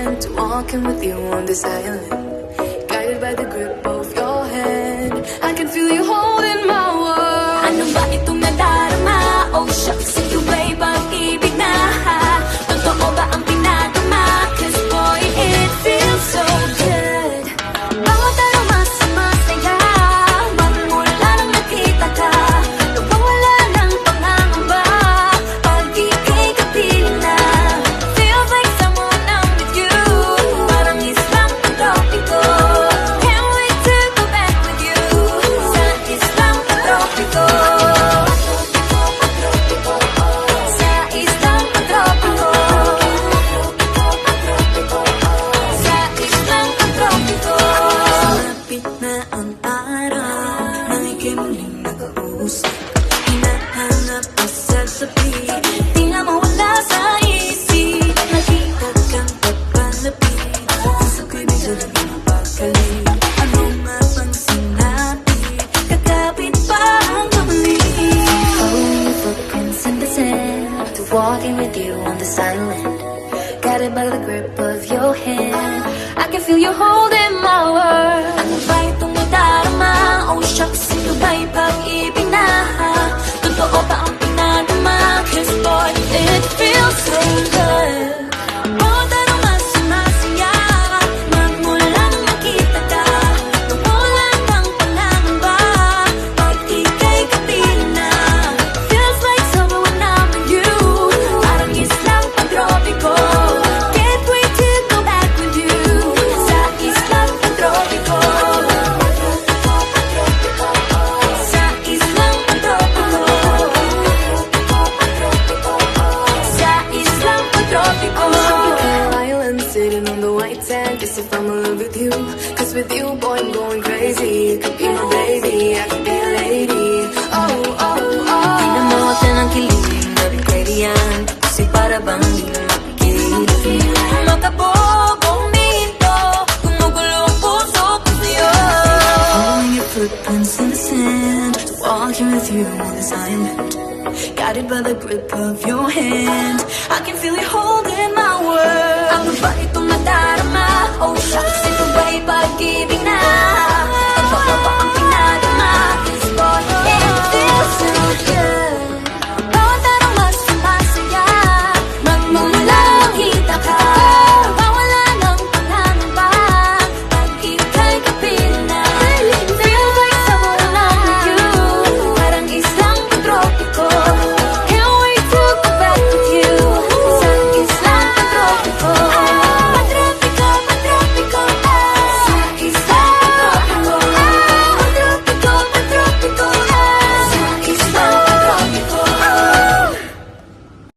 meant to walking with you on this island, guided by the grip of your hand. I can feel you holding my world. Ano ba itong nadarama? Oh shucks, ito ba'y pag-ibig na? Totoo ba ang pinadama? Cause boy, it feels so good. Bawat aroma sumasaya, magmula nang nakita ka. Nawawala ng pangangamba pag ika'y kapiling na. Feels like someone I'm with you, parang islang pag-tropiko. Can't wait to go back with you sa islang pag-tropiko. Sa islang pag-tropiko. Sa islang pag-tropiko. Malapit na ang araw nang ika'y muling nag-uusap. Hinahanap ka sa sabi, di nga mawala sa isip. Nakita kang papalapit, puso ko'y medyo naging mapakalit. Ano nga bang sinabi? Kakapit pa ang kamali. Following your footprints in the sand, to walking with you on this island, guided by the grip of your hand. I can feel you holding my world. Ano ba itong nadarama? Oh shucks, ito ba'y pag-ibig na? Totoo ba ang pinadama? Cause boy, it feels so good. Bawat aroma sumasaya, magmula nang nakita ka. Nawala ng pangangamba pag ika'y kapiling na. Feels like summer when I'm with you, parang islang pag-tropiko. Can't wait to go back with you sa islang pag-tropiko. Sa islang pag-tropiko. Sa islang pag-tropiko. Island sitting on the white sand, just if I'm in love with you. Cause with you, boy, I'm going crazy. You could be my baby, I could be a lady. Oh, oh, oh. Pinamuot na ng kilig, gawing ready yan. Kasi para bang di na makikilig. Makabogong minto, gumugulo ang puso ko sa'yo. Following your footprints in the sand, walking with you on this island, guided by the grip of your hand. I can feel you hold